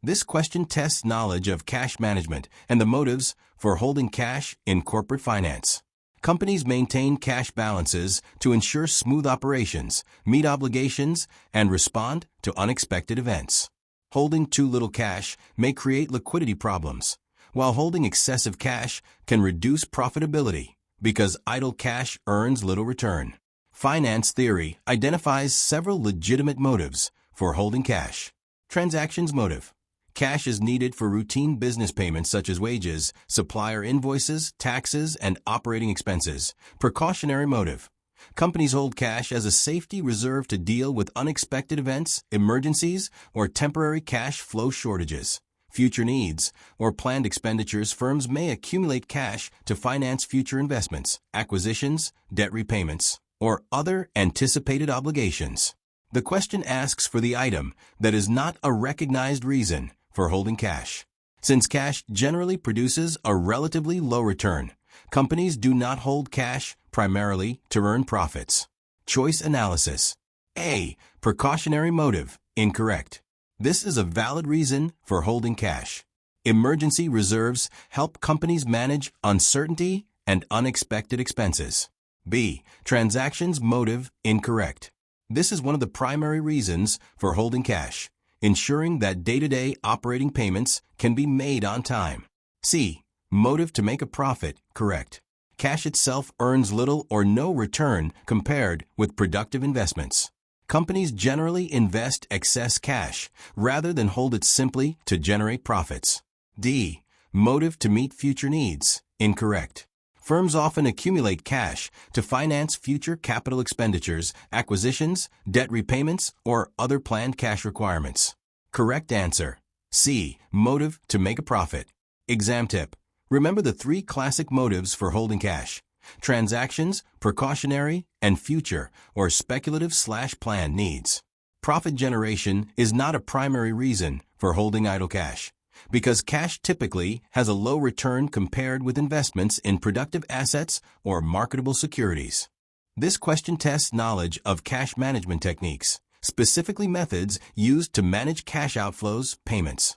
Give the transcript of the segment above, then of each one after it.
This question tests knowledge of cash management and the motives for holding cash in corporate finance. Companies maintain cash balances to ensure smooth operations, meet obligations, and respond to unexpected events. Holding too little cash may create liquidity problems, while holding excessive cash can reduce profitability because idle cash earns little return. Finance theory identifies several legitimate motives for holding cash. Transactions motive. Cash is needed for routine business payments such as wages, supplier invoices, taxes, and operating expenses. Precautionary motive. Companies hold cash as a safety reserve to deal with unexpected events, emergencies, or temporary cash flow shortages. Future needs or planned expenditures. Firms may accumulate cash to finance future investments, acquisitions, debt repayments, or other anticipated obligations. The question asks for the item that is not a recognized reason for holding cash. Since cash generally produces a relatively low return, companies do not hold cash primarily to earn profits. Choice analysis. A. Precautionary motive. Incorrect. This is a valid reason for holding cash. Emergency reserves help companies manage uncertainty and unexpected expenses. B. Transactions motive. Incorrect. This is one of the primary reasons for holding cash, ensuring that day-to-day operating payments can be made on time. C. Motive to make a profit. Correct. Cash itself earns little or no return compared with productive investments. Companies generally invest excess cash rather than hold it simply to generate profits. D. Motive to meet future needs. Incorrect. Firms often accumulate cash to finance future capital expenditures, acquisitions, debt repayments, or other planned cash requirements. Correct answer. C. Motive to make a profit. Exam tip. Remember the three classic motives for holding cash: transactions, precautionary, and future or speculative/planned needs. Profit generation is not a primary reason for holding idle cash, because cash typically has a low return compared with investments in productive assets or marketable securities. This question tests knowledge of cash management techniques, specifically methods used to manage cash outflows, payments.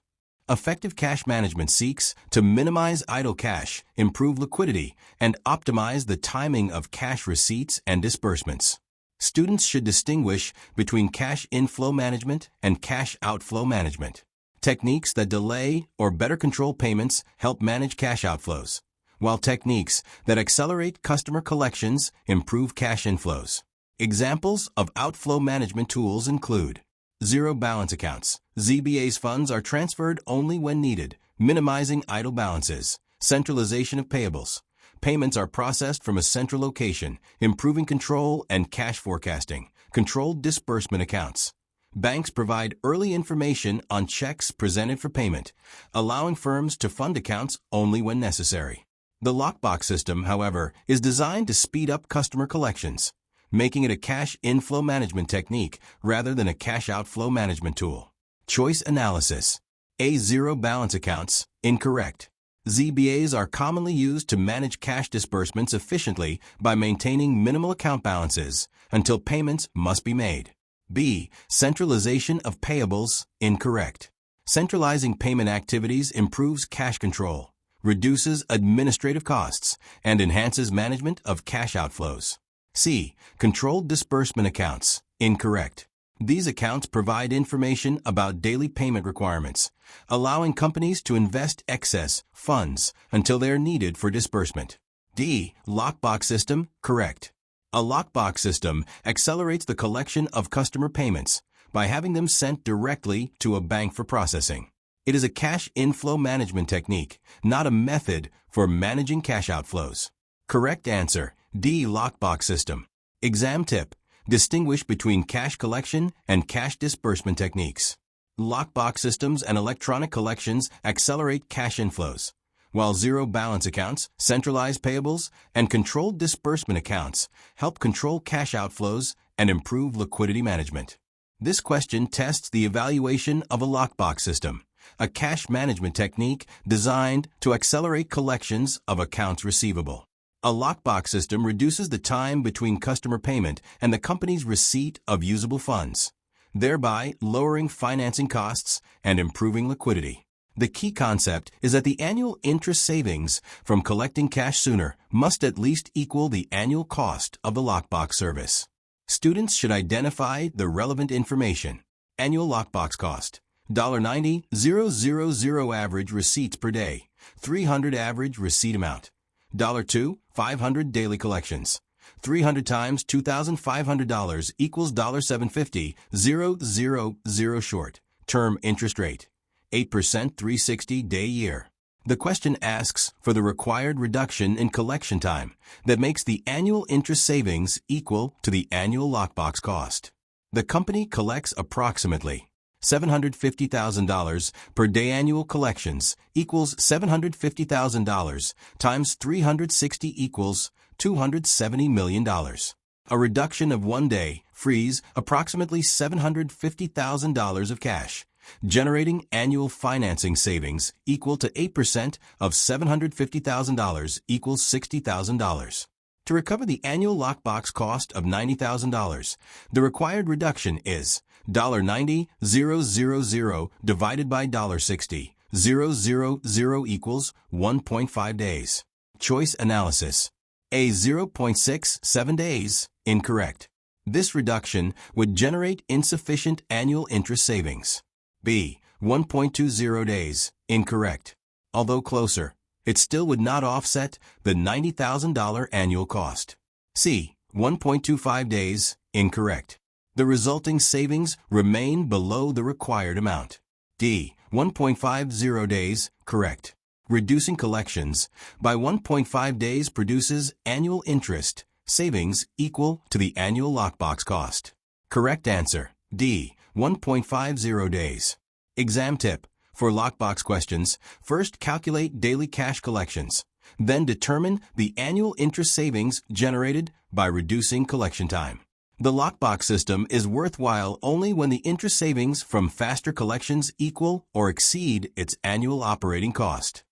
Effective cash management seeks to minimize idle cash, improve liquidity, and optimize the timing of cash receipts and disbursements. Students should distinguish between cash inflow management and cash outflow management. Techniques that delay or better control payments help manage cash outflows, while techniques that accelerate customer collections improve cash inflows. Examples of outflow management tools include zero balance accounts. ZBA's funds are transferred only when needed, minimizing idle balances. Centralization of payables. Payments are processed from a central location, improving control and cash forecasting. Controlled disbursement accounts. Banks provide early information on checks presented for payment, allowing firms to fund accounts only when necessary. The lockbox system, however, is designed to speed up customer collections, making it a cash inflow management technique rather than a cash outflow management tool. Choice analysis. A. Zero balance accounts. Incorrect. ZBAs are commonly used to manage cash disbursements efficiently by maintaining minimal account balances until payments must be made. B. Centralization of payables. Incorrect. Centralizing payment activities improves cash control, reduces administrative costs, and enhances management of cash outflows. C. Controlled disbursement accounts. Incorrect. These accounts provide information about daily payment requirements, allowing companies to invest excess funds until they are needed for disbursement. D. Lockbox system. Correct. A lockbox system accelerates the collection of customer payments by having them sent directly to a bank for processing. It is a cash inflow management technique, not a method for managing cash outflows. Correct answer. D. Lockbox system. Exam tip. Distinguish between cash collection and cash disbursement techniques. Lockbox systems and electronic collections accelerate cash inflows, while zero balance accounts, centralized payables, and controlled disbursement accounts help control cash outflows and improve liquidity management. This question tests the evaluation of a lockbox system, a cash management technique designed to accelerate collections of accounts receivable. A lockbox system reduces the time between customer payment and the company's receipt of usable funds, thereby lowering financing costs and improving liquidity. The key concept is that the annual interest savings from collecting cash sooner must at least equal the annual cost of the lockbox service. Students should identify the relevant information. Annual lockbox cost: $90,000 average receipts per day, $300 average receipt amount. $2, 500 daily collections. 300 times $2,500 equals $750, 000 short. Term interest rate: 8% 360-day year. The question asks for the required reduction in collection time that makes the annual interest savings equal to the annual lockbox cost. The company collects approximately $750,000 per day. Annual collections equals $750,000 times 360 equals $270 million. A reduction of 1 day frees approximately $750,000 of cash, generating annual financing savings equal to 8% of $750,000 equals $60,000. To recover the annual lockbox cost of $90,000, the required reduction is $90,000 divided by $60,000 equals 1.5 days. Choice analysis: A, 0.67 days, incorrect. This reduction would generate insufficient annual interest savings. B, 1.20 days, incorrect. Although closer, it still would not offset the $90,000 annual cost. C, 1.25 days, incorrect. The resulting savings remain below the required amount. D, 1.50 days, correct. Reducing collections by 1.5 days produces annual interest savings equal to the annual lockbox cost. Correct answer: D, 1.50 days. Exam tip: for lockbox questions, first calculate daily cash collections, then determine the annual interest savings generated by reducing collection time. The lockbox system is worthwhile only when the interest savings from faster collections equal or exceed its annual operating cost.